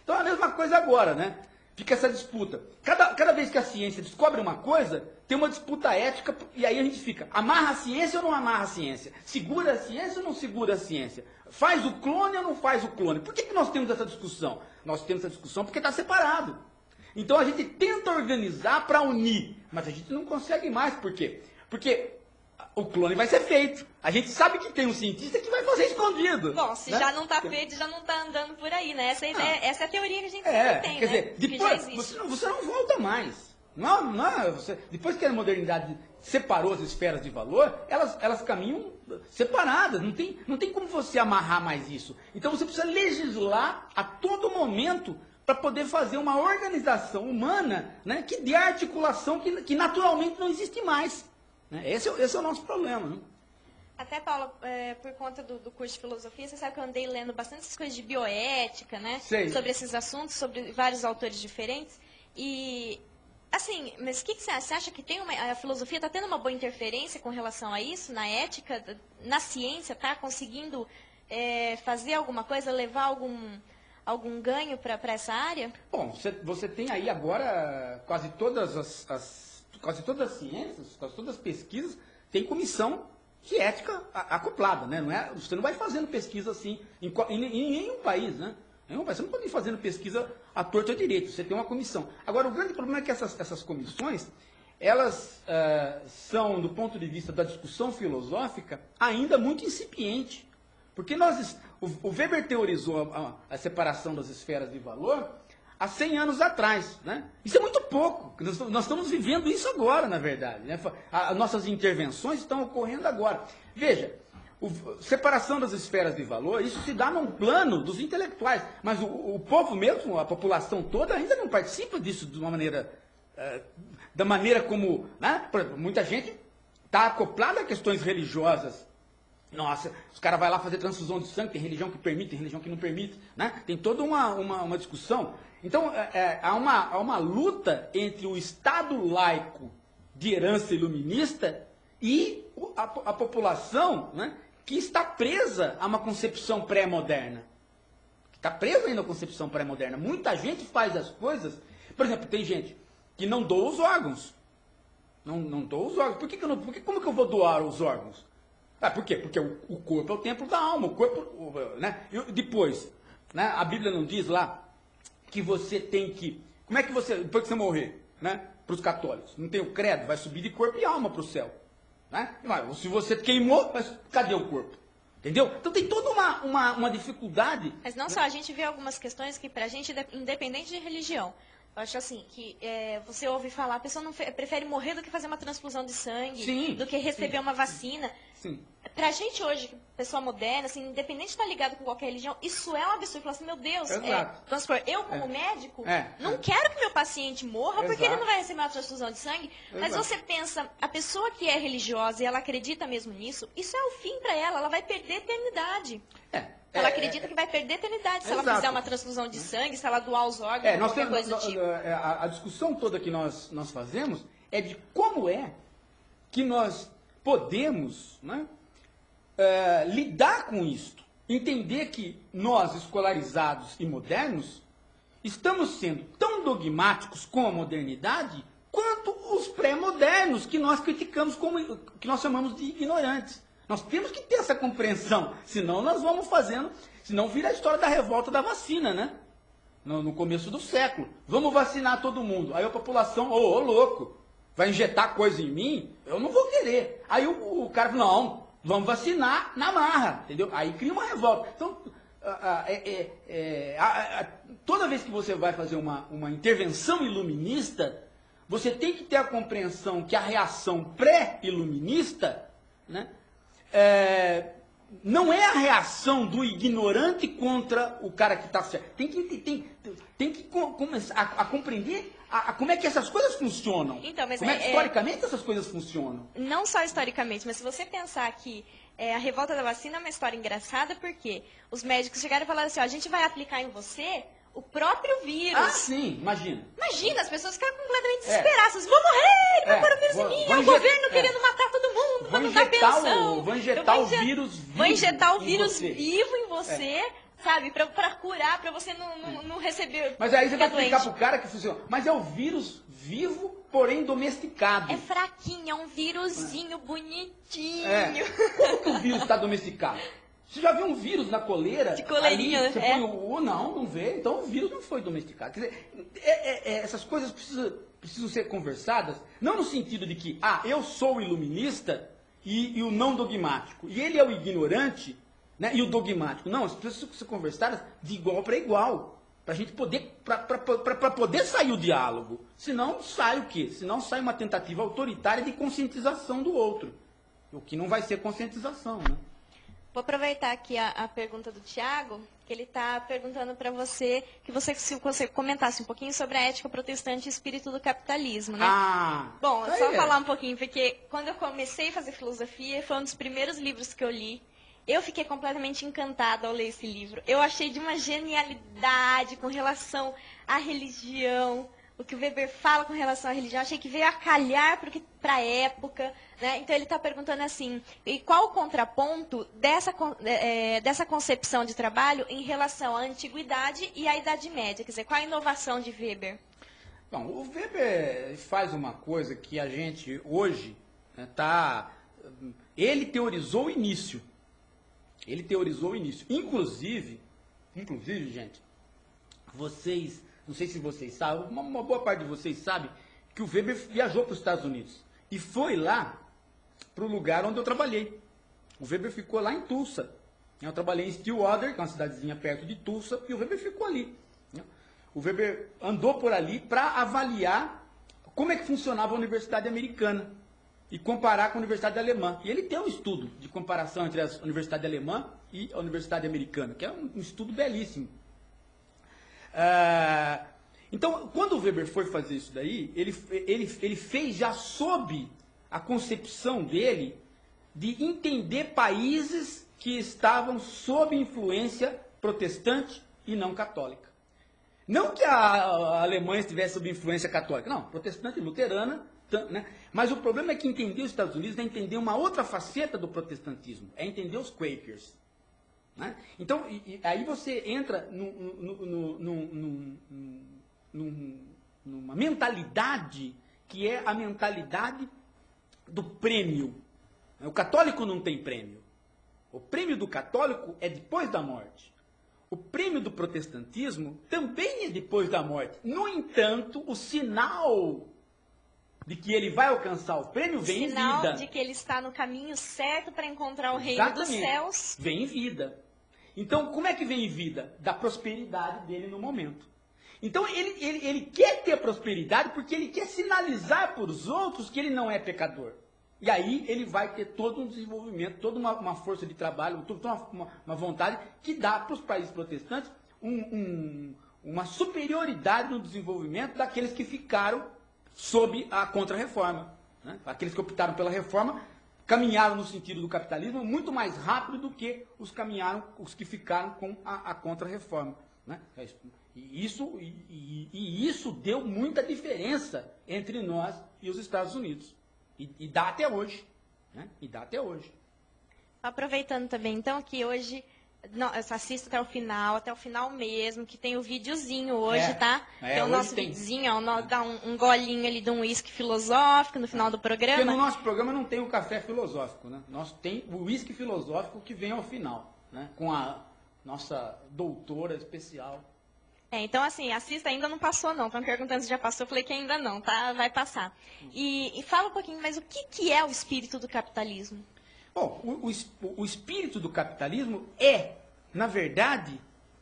Speaker 2: Então é a mesma coisa agora, né? Fica essa disputa. Cada vez que a ciência descobre uma coisa, tem uma disputa ética, e aí a gente fica, amarra a ciência ou não amarra a ciência? Segura a ciência ou não segura a ciência? Faz o clone ou não faz o clone? Por que nós temos essa discussão? Nós temos essa discussão porque está separado. Então a gente tenta organizar para unir, mas a gente não consegue mais. Por quê? Porque o clone vai ser feito. A gente sabe que tem um cientista que vai fazer escondido.
Speaker 1: Bom, se já não está feito, já não está andando por aí, né? Essa é a teoria que a gente sempre tem,
Speaker 2: quer
Speaker 1: né?
Speaker 2: dizer, depois você não volta mais. Depois que a modernidade separou as esferas de valor, elas caminham separadas. Não tem como você amarrar mais isso. Então você precisa legislar a todo momento para poder fazer uma organização humana, né, que dê a articulação que naturalmente não existe mais. Esse é o nosso problema. Né?
Speaker 1: Até, Paula, por conta do curso de filosofia, você sabe que eu andei lendo bastante essas coisas de bioética, né?
Speaker 2: Sei.
Speaker 1: Sobre esses assuntos, sobre vários autores diferentes. E, assim, mas o que você acha? Você acha que a filosofia está tendo uma boa interferência com relação a isso, na ética, na ciência, está conseguindo fazer alguma coisa, levar algum ganho para essa área?
Speaker 2: Bom, você tem aí agora quase todas as ciências, quase todas as pesquisas, tem comissão de ética acoplada, né? Você não vai fazendo pesquisa assim em nenhum país, né? Você não pode ir fazendo pesquisa à torta e à direita, você tem uma comissão. Agora, o grande problema é que essas comissões, elas são, do ponto de vista da discussão filosófica, ainda muito incipiente. Porque o Weber teorizou a separação das esferas de valor há 100 anos atrás. Né? Isso é muito pouco. Nós estamos vivendo isso agora, na verdade. Né? As nossas intervenções estão ocorrendo agora. Veja, separação das esferas de valor, isso se dá num plano dos intelectuais. Mas o povo mesmo, a população toda, ainda não participa disso de uma maneira... da maneira como... Né? Por exemplo, muita gente está acoplada a questões religiosas. Nossa, os caras vão lá fazer transfusão de sangue, tem religião que permite, tem religião que não permite, né? Tem toda uma discussão. Então, há uma luta entre o Estado laico de herança iluminista e a população, né, que está presa a uma concepção pré-moderna. Está presa ainda a concepção pré-moderna. Muita gente faz as coisas... Por exemplo, tem gente que não doa os órgãos. Não doa os órgãos. Como que eu vou doar os órgãos? Por quê? Porque o corpo é o templo da alma. O corpo, né? Depois, né? A Bíblia não diz lá que você tem que... Como é que você, depois que você morrer, né? Para os católicos, não tem o credo, vai subir de corpo e alma para o céu. Né? Se você queimou, cadê o corpo? Entendeu? Então tem toda uma dificuldade.
Speaker 1: Mas não só, a gente vê algumas questões que pra gente, independente de religião, eu acho assim, que você ouve falar, a pessoa prefere morrer do que fazer uma transfusão de sangue,
Speaker 2: Sim,
Speaker 1: do que receber uma vacina.
Speaker 2: Sim.
Speaker 1: pra gente hoje, pessoa moderna, assim, independente de estar ligado com qualquer religião, isso é um absurdo. Falar assim, meu Deus, vamos supor, eu como médico, não quero que meu paciente morra porque ele não vai receber uma transfusão de sangue. Mas você pensa, a pessoa que é religiosa e ela acredita mesmo nisso, isso é o fim pra ela vai perder a eternidade. Ela acredita que vai perder a eternidade se ela fizer uma transfusão de sangue, se ela doar os órgãos, qualquer coisa do tipo.
Speaker 2: A discussão toda que nós fazemos é de como é que nós podemos, né, lidar com isso. Entender que nós, escolarizados e modernos, estamos sendo tão dogmáticos com a modernidade quanto os pré-modernos que nós criticamos, que nós chamamos de ignorantes. Nós temos que ter essa compreensão, senão nós vamos fazendo, senão vira a história da revolta da vacina, né? No começo do século. Vamos vacinar todo mundo. Aí a população, ô louco, vai injetar coisa em mim? Eu não vou querer. Aí o cara fala, não, vamos vacinar na marra, entendeu? Aí cria uma revolta. Então, toda vez que você vai fazer uma intervenção iluminista, você tem que ter a compreensão que a reação pré-iluminista, né, não é a reação do ignorante contra o cara que está certo. Tem que começar a compreender como é que essas coisas funcionam.
Speaker 1: Então, mas
Speaker 2: como é que historicamente essas coisas funcionam.
Speaker 1: Não só historicamente, mas se você pensar que a revolta da vacina é uma história engraçada, porque os médicos chegaram e falaram assim, ó, a gente vai aplicar em você o próprio vírus.
Speaker 2: Ah, sim, imagina.
Speaker 1: Imagina, as pessoas ficaram completamente desesperadas. Vão morrer, ele vai pôr o vírus em mim, é o governo querendo matar todo mundo, pra não dar pensão.
Speaker 2: Vou injetar o vírus vivo.
Speaker 1: Vou injetar o vírus vivo em você, sabe, pra curar, pra você não receber.
Speaker 2: Mas aí você vai explicar pro cara que funciona. Mas é o vírus vivo, porém domesticado.
Speaker 1: É fraquinho, é um vírusinho bonitinho.
Speaker 2: Como que o vírus está domesticado? Você já viu um vírus na coleira?
Speaker 1: De coleirinha,
Speaker 2: ali, você põe o não vê. Então o vírus não foi domesticado. Quer dizer, essas coisas precisam ser conversadas, não no sentido de que, eu sou o iluminista e o não dogmático. E ele é o ignorante, né, e o dogmático. Não, as coisas precisam ser conversadas de igual para igual. Para a gente poder, para poder sair o diálogo. Senão sai o quê? Senão sai uma tentativa autoritária de conscientização do outro. O que não vai ser conscientização, né?
Speaker 1: Vou aproveitar aqui a pergunta do Tiago, que ele está perguntando para você, que você comentasse um pouquinho sobre a ética protestante e o espírito do capitalismo, né? Bom, só falar um pouquinho, porque quando eu comecei a fazer filosofia, foi um dos primeiros livros que eu li. Eu fiquei completamente encantada ao ler esse livro. Eu achei de uma genialidade com relação à religião, o que o Weber fala com relação à religião, achei que veio a calhar para a época, né? Então ele está perguntando assim, e qual o contraponto dessa concepção de trabalho em relação à antiguidade e à Idade Média? Quer dizer, qual a inovação de Weber?
Speaker 2: Bom, o Weber faz uma coisa que a gente hoje ele teorizou o início. Ele teorizou o início. Inclusive, gente, vocês... Não sei se vocês sabem, uma boa parte de vocês sabe que o Weber viajou para os Estados Unidos. E foi lá para o lugar onde eu trabalhei. O Weber ficou lá em Tulsa. Eu trabalhei em Stillwater, que é uma cidadezinha perto de Tulsa, e o Weber ficou ali. O Weber andou por ali para avaliar como é que funcionava a Universidade Americana e comparar com a Universidade Alemã. E ele tem um estudo de comparação entre a Universidade Alemã e a Universidade Americana, que é um estudo belíssimo. Então, quando o Weber foi fazer isso daí, ele fez já sob a concepção dele de entender países que estavam sob influência protestante e não católica. Não que a Alemanha estivesse sob influência católica, não, protestante e luterana, né? Mas o problema é que entender os Estados Unidos é entender uma outra faceta do protestantismo, é entender os Quakers. Né? Então, aí você entra numa mentalidade que é a mentalidade do prêmio. O católico não tem prêmio. O prêmio do católico é depois da morte. O prêmio do protestantismo também é depois da morte. No entanto, o sinal de que ele vai alcançar o prêmio vem em vida. O
Speaker 1: sinal de que ele está no caminho certo para encontrar o reino dos céus.
Speaker 2: Vem em vida. Então, como é que vem em vida? Da prosperidade dele no momento. Então, ele quer ter prosperidade porque ele quer sinalizar para os outros que ele não é pecador. E aí ele vai ter todo um desenvolvimento, toda uma força de trabalho, toda uma vontade que dá para os países protestantes uma superioridade no desenvolvimento daqueles que ficaram sob a contra-reforma. Né? Aqueles que optaram pela reforma caminharam no sentido do capitalismo muito mais rápido do que os que ficaram com a contra-reforma. Né? E isso deu muita diferença entre nós e os Estados Unidos. E dá até hoje. Né? E dá até hoje.
Speaker 1: Aproveitando também, então, que hoje assista até o final mesmo, que tem o videozinho hoje, tá? Tem o nosso videozinho, dá um golinho ali de um uísque filosófico no final do programa.
Speaker 2: Porque no nosso programa não tem o café filosófico, né? Nós tem o uísque filosófico que vem ao final, né? Com a nossa doutora especial.
Speaker 1: Então, assim, assista, ainda não passou, não. Estão perguntando se já passou, eu falei que ainda não, tá? Vai passar. E fala um pouquinho, mas o que é o espírito do capitalismo?
Speaker 2: Bom, o espírito do capitalismo é, na verdade,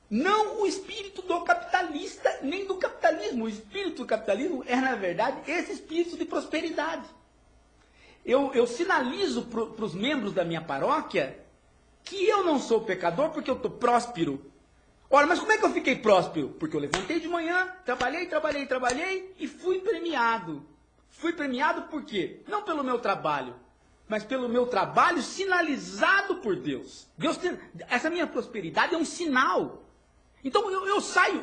Speaker 2: não o espírito do capitalista, nem do capitalismo. O espírito do capitalismo é, na verdade, esse espírito de prosperidade. Eu sinalizo para os membros da minha paróquia que eu não sou pecador porque eu estou próspero. Ora, mas como é que eu fiquei próspero? Porque eu levantei de manhã, trabalhei e fui premiado. Fui premiado por quê? Não pelo meu trabalho, mas pelo meu trabalho sinalizado por Deus. Essa minha prosperidade é um sinal. Então eu saio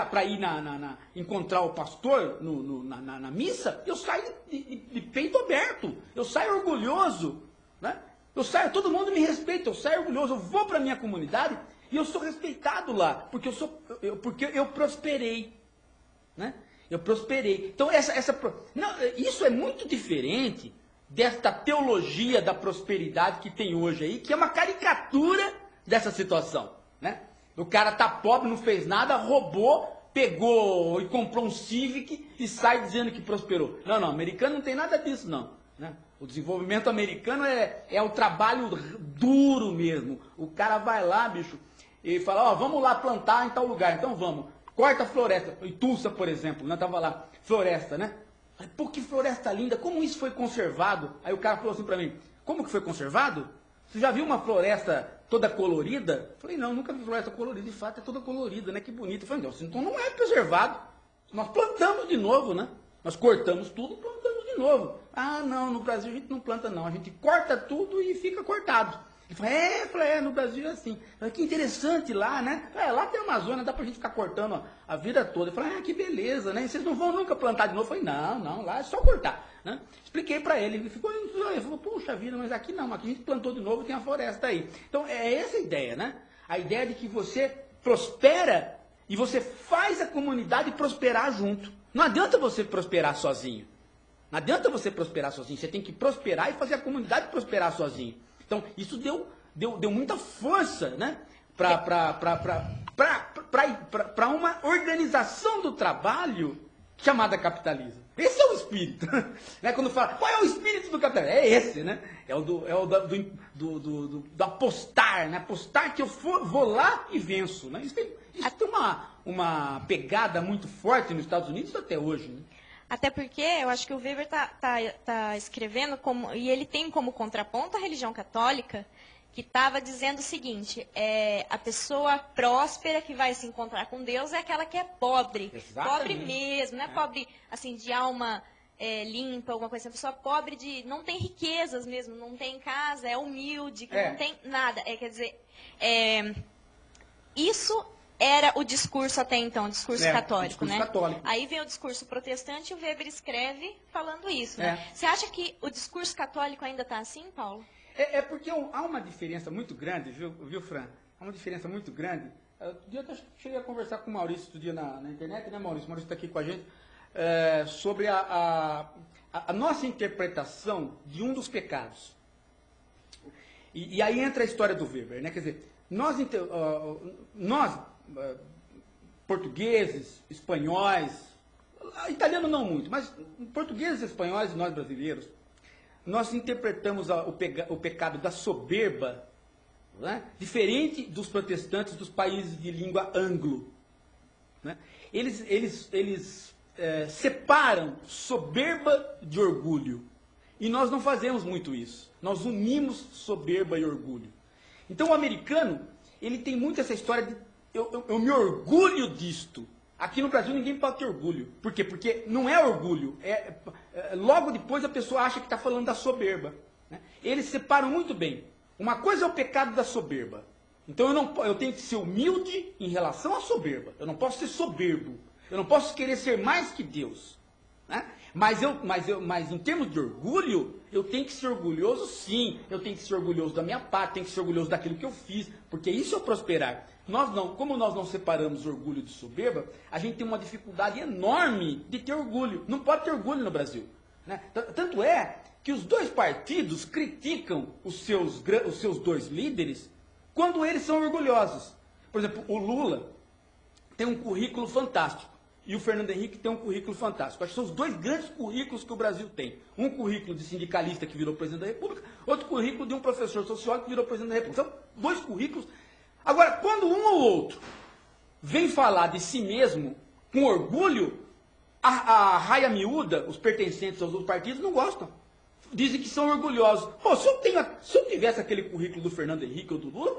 Speaker 2: para ir encontrar o pastor na missa, eu saio de peito aberto, eu saio orgulhoso, né? Todo mundo me respeita, eu saio orgulhoso, eu vou para a minha comunidade e eu sou respeitado lá, porque eu prosperei, né? Eu prosperei. Então isso é muito diferente desta teologia da prosperidade que tem hoje aí, que é uma caricatura dessa situação, né? O cara tá pobre, não fez nada, roubou, pegou e comprou um Civic e sai dizendo que prosperou. Não, americano não tem nada disso, não. Né? O desenvolvimento americano é o trabalho duro mesmo. O cara vai lá, bicho, e fala, vamos lá plantar em tal lugar, então vamos. Corta a floresta. Em Tulsa, por exemplo, né? Tava lá, floresta, né? Falei, pô, que floresta linda, como isso foi conservado? Aí o cara falou assim pra mim, como que foi conservado? Você já viu uma floresta toda colorida? Eu falei, não, nunca vi floresta colorida, de fato é toda colorida, né? Que bonito. Eu falei, não, então não é preservado. Nós plantamos de novo, né? Nós cortamos tudo e plantamos de novo. Ah, não, no Brasil a gente não planta não, a gente corta tudo e fica cortado. Ele falou, no Brasil é assim. Falei, que interessante lá, né? Lá tem a Amazônia, dá pra gente ficar cortando a vida toda. Eu falei, que beleza, né? E vocês não vão nunca plantar de novo? Eu falei, não, lá é só cortar. Né? Expliquei pra ele, ele falou, puxa vida, mas aqui não, aqui a gente plantou de novo e tem a floresta aí. Então é essa a ideia, né? A ideia de que você prospera e você faz a comunidade prosperar junto. Não adianta você prosperar sozinho. Não adianta você prosperar sozinho, você tem que prosperar e fazer a comunidade prosperar sozinho. Então, isso deu muita força, né, para uma organização do trabalho chamada capitalismo. Esse é o espírito. Né? Quando fala, qual é o espírito do capitalismo? É esse, né? É o do apostar, né? Apostar que eu vou lá e venço. Né? Isso tem uma pegada muito forte nos Estados Unidos até hoje, né?
Speaker 1: Até porque eu acho que o Weber tá escrevendo e ele tem como contraponto a religião católica, que estava dizendo o seguinte, a pessoa próspera que vai se encontrar com Deus é aquela que é pobre. Exatamente. Pobre mesmo, não é pobre assim, de alma limpa, alguma coisa assim, a pessoa pobre não tem riquezas mesmo, não tem casa, é humilde, que não tem nada. Quer dizer, isso era o discurso até então, o discurso católico, né?
Speaker 2: Católico.
Speaker 1: Aí vem o discurso protestante e o Weber escreve falando isso, né? Você acha que o discurso católico ainda está assim, Paulo?
Speaker 2: Porque há uma diferença muito grande, viu, Fran? Há uma diferença muito grande. Eu até cheguei a conversar com o Maurício outro dia na internet, né, Maurício? O Maurício está aqui com a gente, sobre a nossa interpretação de um dos pecados. E aí entra a história do Weber, né? Quer dizer, nós portugueses, espanhóis, italiano não muito, mas portugueses, espanhóis e nós brasileiros, nós interpretamos o pecado da soberba, né, diferente dos protestantes dos países de língua anglo. Né? Eles separam soberba de orgulho. E nós não fazemos muito isso. Nós unimos soberba e orgulho. Então o americano, ele tem muito essa história de eu me orgulho disto. Aqui no Brasil ninguém pode ter orgulho. Por quê? Porque não é orgulho. Logo depois a pessoa acha que está falando da soberba. Né? Eles separam muito bem. Uma coisa é o pecado da soberba. Então eu tenho que ser humilde em relação à soberba. Eu não posso ser soberbo. Eu não posso querer ser mais que Deus. Né? Mas em termos de orgulho, eu tenho que ser orgulhoso sim. Eu tenho que ser orgulhoso da minha parte, tenho que ser orgulhoso daquilo que eu fiz. Porque isso é o prosperar. Como nós não separamos orgulho de soberba, a gente tem uma dificuldade enorme de ter orgulho. Não pode ter orgulho no Brasil. Né? Tanto é que os dois partidos criticam os seus dois líderes quando eles são orgulhosos. Por exemplo, o Lula tem um currículo fantástico. E o Fernando Henrique tem um currículo fantástico. Acho que são os dois grandes currículos que o Brasil tem. Um currículo de sindicalista que virou presidente da República, outro currículo de um professor sociólogo que virou presidente da República. São dois currículos. Agora, quando um ou outro vem falar de si mesmo com orgulho, a raia miúda, os pertencentes aos outros partidos, não gostam. Dizem que são orgulhosos. Pô, se eu tivesse aquele currículo do Fernando Henrique ou do Lula,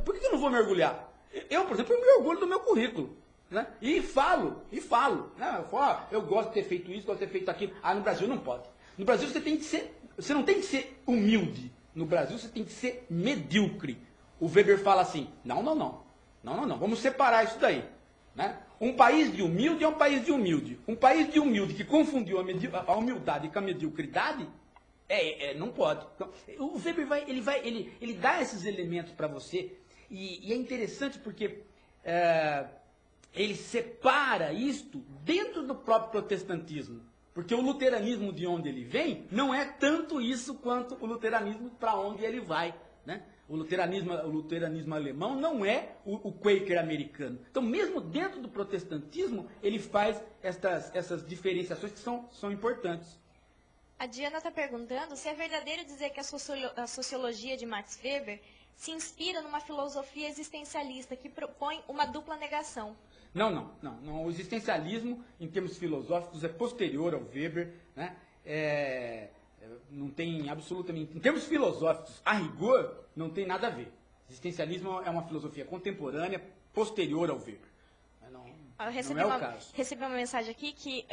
Speaker 2: por que eu não vou me orgulhar? Eu, por exemplo, eu me orgulho do meu currículo. Né? E falo. Né? Eu falo, eu gosto de ter feito isso, gosto de ter feito aquilo. No Brasil não pode. No Brasil você não tem que ser humilde. No Brasil você tem que ser medíocre. O Weber fala assim, não, vamos separar isso daí. Né? Um país de humilde é um país de humilde. Um país de humilde que confundiu a humildade com a mediocridade, não pode. Então, o Weber ele dá esses elementos para você, e é interessante porque ele separa isto dentro do próprio protestantismo. Porque o luteranismo de onde ele vem não é tanto isso quanto o luteranismo para onde ele vai. Né? O luteranismo alemão não é o Quaker americano. Então, mesmo dentro do protestantismo, ele faz essas diferenciações que são importantes.
Speaker 1: A Diana está perguntando se é verdadeiro dizer que a sociologia de Max Weber se inspira numa filosofia existencialista que propõe uma dupla negação.
Speaker 2: Não. O existencialismo, em termos filosóficos, é posterior ao Weber. Né? Não tem absolutamente... Em termos filosóficos, a rigor, não tem nada a ver. Existencialismo é uma filosofia contemporânea, posterior ao Weber. Não é o caso.
Speaker 1: Recebi uma mensagem aqui que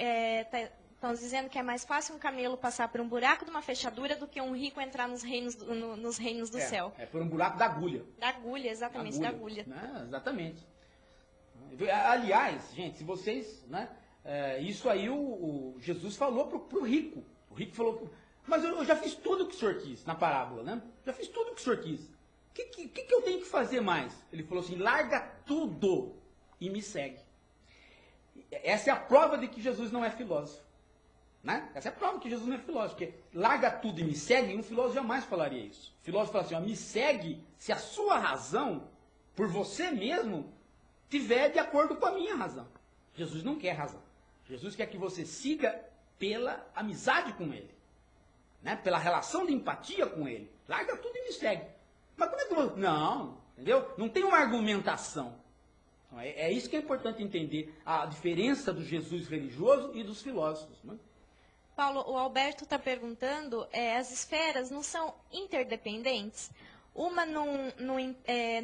Speaker 1: estão dizendo que é mais fácil um camelo passar por um buraco de uma fechadura do que um rico entrar nos reinos do céu.
Speaker 2: É por um buraco da agulha.
Speaker 1: Da agulha, exatamente, da agulha.
Speaker 2: Né? Exatamente. Aliás, gente, se vocês... Né, isso aí o Jesus falou para o rico. O rico falou... Mas eu já fiz tudo o que o senhor quis, na parábola, né? Já fiz tudo o que o senhor quis. O que eu tenho que fazer mais? Ele falou assim, larga tudo e me segue. Essa é a prova de que Jesus não é filósofo. Né? Essa é a prova de que Jesus não é filósofo. Porque larga tudo e me segue, um filósofo jamais falaria isso. O filósofo fala assim, me segue se a sua razão, por você mesmo, tiver de acordo com a minha razão. Jesus não quer razão. Jesus quer que você siga pela amizade com ele. Né? Pela relação de empatia com ele. Larga tudo e me segue. Mas como é que eu vou... Não, entendeu? Não tem uma argumentação. Então, é isso que é importante entender. A diferença do Jesus religioso e dos filósofos. Né?
Speaker 1: Paulo, o Alberto está perguntando, as esferas não são interdependentes? Uma não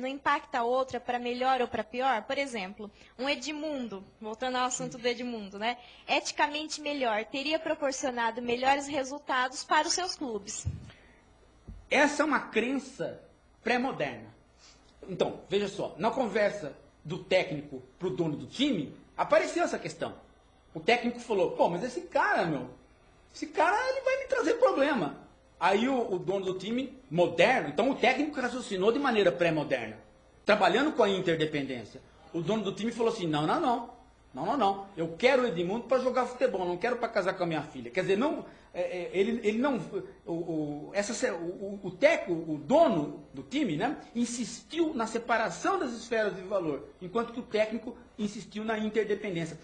Speaker 1: impacta a outra para melhor ou para pior? Por exemplo, um Edmundo, voltando ao assunto do Edmundo, né? Eticamente melhor, teria proporcionado melhores resultados para os seus clubes.
Speaker 2: Essa é uma crença pré-moderna. Então, veja só, na conversa do técnico para o dono do time, apareceu essa questão. O técnico falou, mas esse cara ele vai me trazer problema. Aí o dono do time, moderno, então o técnico raciocinou de maneira pré-moderna, trabalhando com a interdependência. O dono do time falou assim, não, eu quero o Edmundo para jogar futebol, não quero para casar com a minha filha. Quer dizer, o dono do time, né, insistiu na separação das esferas de valor, enquanto que o técnico insistiu na interdependência.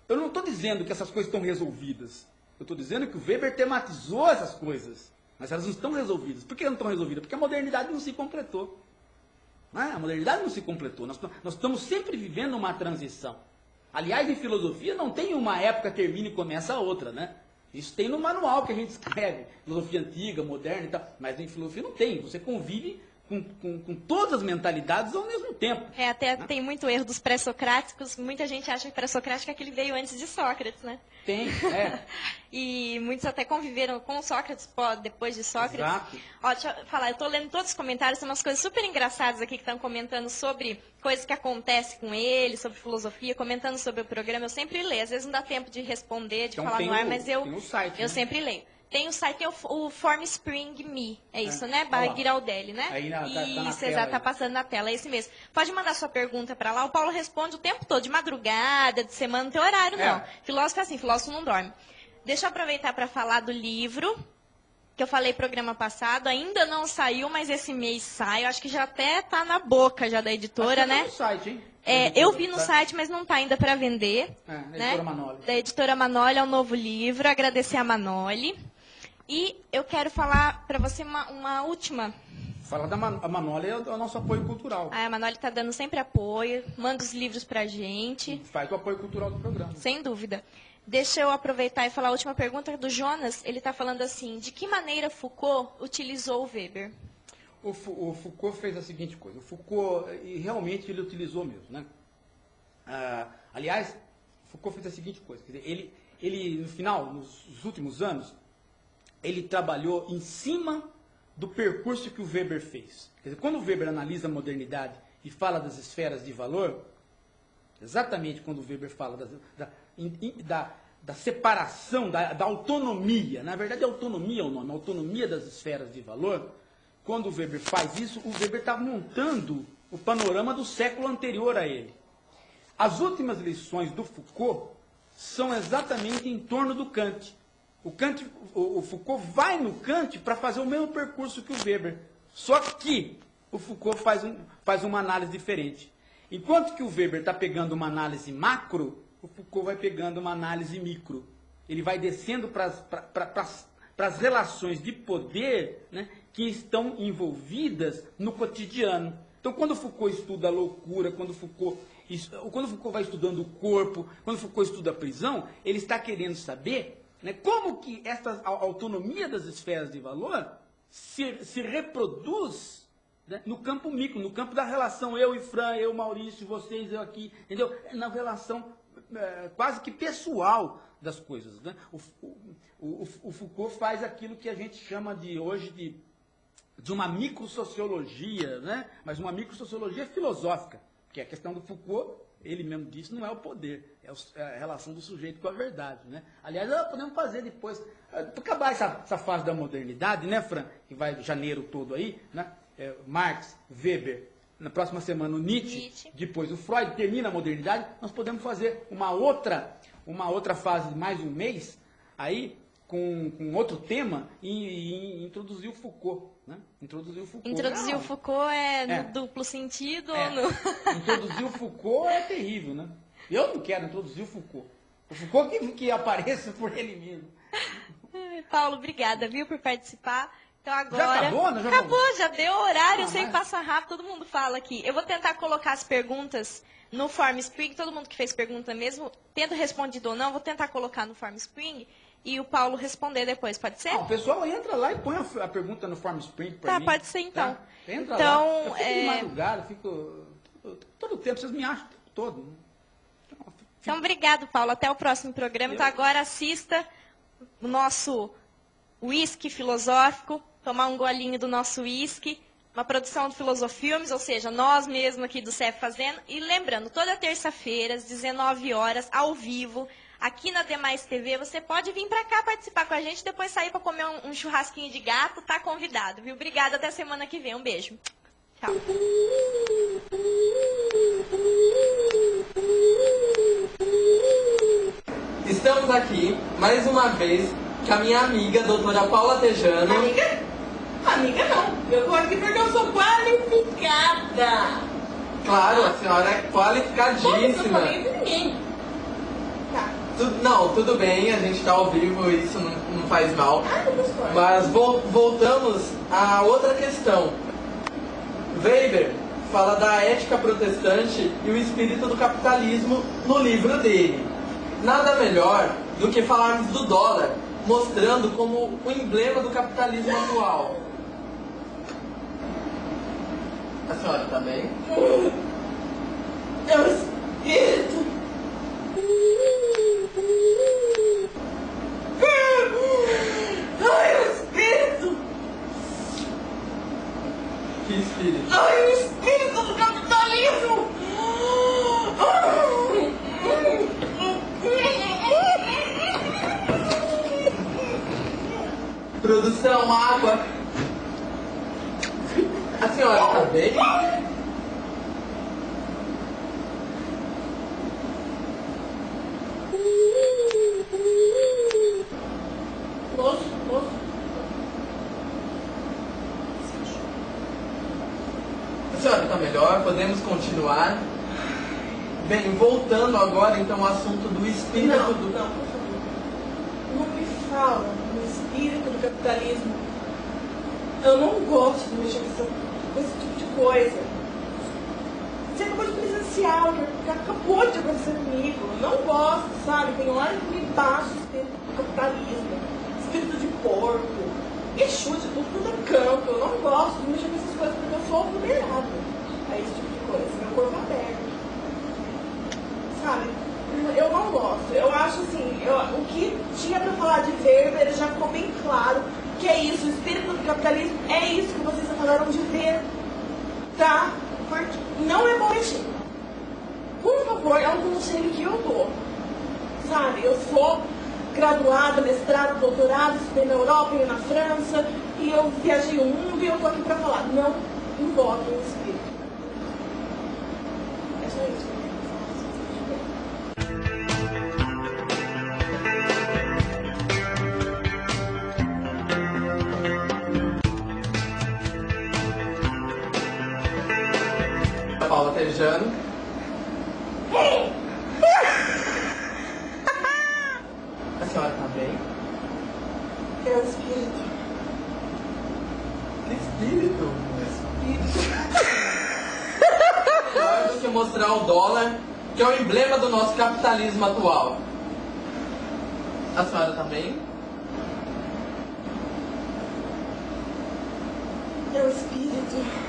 Speaker 2: Eu não estou dizendo que essas coisas estão resolvidas, eu estou dizendo que o Weber tematizou essas coisas. Mas elas não estão resolvidas. Por que não estão resolvidas? Porque a modernidade não se completou. A modernidade não se completou. Nós estamos sempre vivendo uma transição. Aliás, em filosofia não tem uma época que termina e começa a outra. Né? Isso tem no manual que a gente escreve, filosofia antiga, moderna e tal, mas em filosofia não tem, você convive com todas as mentalidades ao mesmo tempo.
Speaker 1: Até tem muito erro dos pré-socráticos, muita gente acha que pré-socrático é que ele veio antes de Sócrates, né?
Speaker 2: Tem,
Speaker 1: E muitos até conviveram com Sócrates depois de Sócrates.
Speaker 2: Exato.
Speaker 1: Ó, deixa eu falar, eu tô lendo todos os comentários, tem umas coisas super engraçadas aqui que estão comentando sobre coisas que acontecem com ele, sobre filosofia, comentando sobre o programa. Eu sempre leio, às vezes não dá tempo de responder, de falar no ar, mas eu sempre leio. Tem o site, tem o Formspring Me, é isso, né? Barra Giraldelli, né?
Speaker 2: Aí tá na
Speaker 1: isso,
Speaker 2: tela,
Speaker 1: exato, tá passando na tela, é esse mesmo. Pode mandar sua pergunta para lá, o Paulo responde o tempo todo, de madrugada, de semana, não tem horário não. Filósofo é assim, filósofo não dorme. Deixa eu aproveitar para falar do livro, que eu falei programa passado, ainda não saiu, mas esse mês sai, eu acho que já até tá na boca já da editora, né?
Speaker 2: Tá no site, hein?
Speaker 1: Eu vi no site, mas não está ainda para vender.
Speaker 2: Da
Speaker 1: né?
Speaker 2: editora Manoli.
Speaker 1: Da editora Manoli, é um novo livro, agradecer a Manoli. E eu quero falar para você uma última.
Speaker 2: Falar da Manoli é o nosso apoio cultural.
Speaker 1: A Manoli está dando sempre apoio, manda os livros para a gente.
Speaker 2: Faz o apoio cultural do programa.
Speaker 1: Sem dúvida. Deixa eu aproveitar e falar a última pergunta do Jonas. Ele está falando assim, de que maneira Foucault utilizou o Weber?
Speaker 2: O Foucault fez a seguinte coisa. O Foucault, e realmente ele utilizou mesmo, né? Aliás, Foucault fez a seguinte coisa. Quer dizer, ele, no final, nos últimos anos, ele trabalhou em cima do percurso que o Weber fez. Quer dizer, quando o Weber analisa a modernidade e fala das esferas de valor, exatamente quando o Weber fala da separação, da autonomia, na verdade autonomia é o nome, autonomia das esferas de valor, quando o Weber faz isso, o Weber está montando o panorama do século anterior a ele. As últimas lições do Foucault são exatamente em torno do Kant. O Foucault vai no Kant para fazer o mesmo percurso que o Weber. Só que o Foucault faz uma análise diferente. Enquanto que o Weber está pegando uma análise macro, o Foucault vai pegando uma análise micro. Ele vai descendo para as relações de poder, né, que estão envolvidas no cotidiano. Então, quando o Foucault estuda a loucura, quando o Foucault vai estudando o corpo, quando o Foucault estuda a prisão, ele está querendo saber, né, como que essa autonomia das esferas de valor se reproduz, né, no campo micro, no campo da relação eu e Fran, eu, Maurício, vocês, eu aqui, entendeu? Na relação quase que pessoal das coisas, né? O Foucault faz aquilo que a gente chama hoje de uma microsociologia, né? Mas uma microsociologia filosófica, que é a questão do Foucault, ele mesmo disse, não é o poder, é a relação do sujeito com a verdade, né? Aliás, podemos fazer depois, para acabar essa fase da modernidade, né, Fran, que vai de janeiro todo aí, né? Marx, Weber, na próxima semana o Nietzsche, depois o Freud, termina a modernidade, nós podemos fazer uma outra fase de mais um mês, aí, com outro tema, e introduzir o Foucault. Né? Introduzir o
Speaker 1: Foucault no duplo sentido? Ou no...
Speaker 2: Introduzir o Foucault é terrível, né? Eu não quero introduzir o Foucault. O Foucault que apareça por ele mesmo.
Speaker 1: Paulo, obrigada, viu, por participar. Então agora...
Speaker 2: Já acabou?
Speaker 1: Acabou, já deu horário, eu sei que passa rápido, todo mundo fala aqui. Eu vou tentar colocar as perguntas no Formspring, todo mundo que fez pergunta mesmo, tendo respondido ou não, vou tentar colocar no Formspring e o Paulo responder depois, pode ser?
Speaker 2: O pessoal entra lá e põe a pergunta no Formspring para mim.
Speaker 1: Tá, pode ser então.
Speaker 2: Tá? Entra lá, eu fico de madrugada, todo o tempo, vocês me acham o tempo todo.
Speaker 1: Então, obrigado, Paulo, até o próximo programa. Então agora assista o nosso whisky filosófico, tomar um golinho do nosso whisky, uma produção do Filosofilmes, ou seja, nós mesmos aqui do CEF fazendo. E lembrando, toda terça-feira, às 19 horas, ao vivo, aqui na Demais TV, você pode vir para cá participar com a gente, depois sair para comer um churrasquinho de gato, tá convidado, viu? Obrigada, até semana que vem. Um beijo. Tchau.
Speaker 3: Estamos aqui, mais uma vez, com a minha amiga, doutora Paula Tejano.
Speaker 4: Amiga não, eu tô aqui porque eu sou qualificada.
Speaker 3: Claro, a senhora é qualificadíssima.
Speaker 4: Não falei de ninguém. Tá.
Speaker 3: Não, tudo bem, a gente tá ao vivo, isso não faz mal. Mas voltamos a outra questão. Weber fala da ética protestante e o espírito do capitalismo no livro dele. Nada melhor do que falarmos do dólar, mostrando como o emblema do capitalismo atual. A senhora tá bem?
Speaker 4: É o espírito. Ai, o espírito.
Speaker 3: Que espírito?
Speaker 4: Ai, o espírito do capitalismo.
Speaker 3: Produção, água. A senhora tá bem?
Speaker 4: Moço.
Speaker 3: A senhora tá melhor? Podemos continuar? Bem, voltando agora então ao assunto do espírito
Speaker 4: Não,
Speaker 3: do...
Speaker 4: por favor. Não me fala no espírito do capitalismo. Eu não gosto de mexer com esse tipo de coisa. Você acabou de presenciar o que acabou de acontecer comigo. Eu não gosto, sabe? Tem hora que me baixa o espírito do capitalismo. Espírito de porco. Exu de tudo é canto. Eu não gosto de mexer com essas coisas porque eu sou vulnerável a esse tipo de coisa. Meu corpo é aberto. Sabe? Eu não gosto. Eu acho assim, o que tinha pra falar de Weber já ficou bem claro que é isso, o espírito do capitalismo é isso que vocês falaram de ver, tá? Porque não é bom mexer. Por favor, é um conselho que eu dou. Sabe? Eu sou graduada, mestrado, doutorado, estudei na Europa e na França, e eu viajei o mundo e eu tô aqui pra falar, não invoquem o espírito. É só isso.
Speaker 3: Paula Tejano. A senhora tá bem?
Speaker 4: É o espírito.
Speaker 3: Que espírito? Melhor do que mostrar o dólar, que é o emblema do nosso capitalismo atual. A senhora tá bem?
Speaker 4: É o espírito.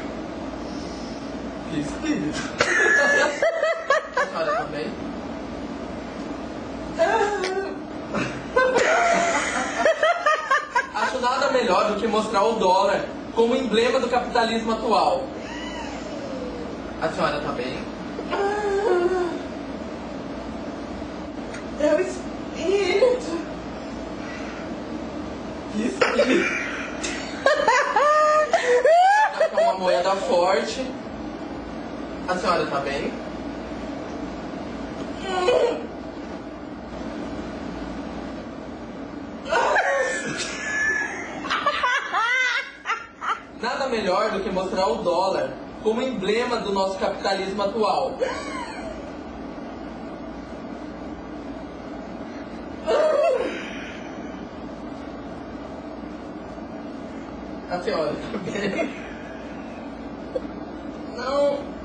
Speaker 3: Que espírito? A senhora tá bem? Acho nada melhor do que mostrar o dólar como emblema do capitalismo atual. A senhora tá bem?
Speaker 4: É o espírito.
Speaker 3: Que espírito? É uma moeda forte. A senhora tá bem? Nada melhor do que mostrar o dólar como emblema do nosso capitalismo atual. A senhora tá bem?
Speaker 4: Não.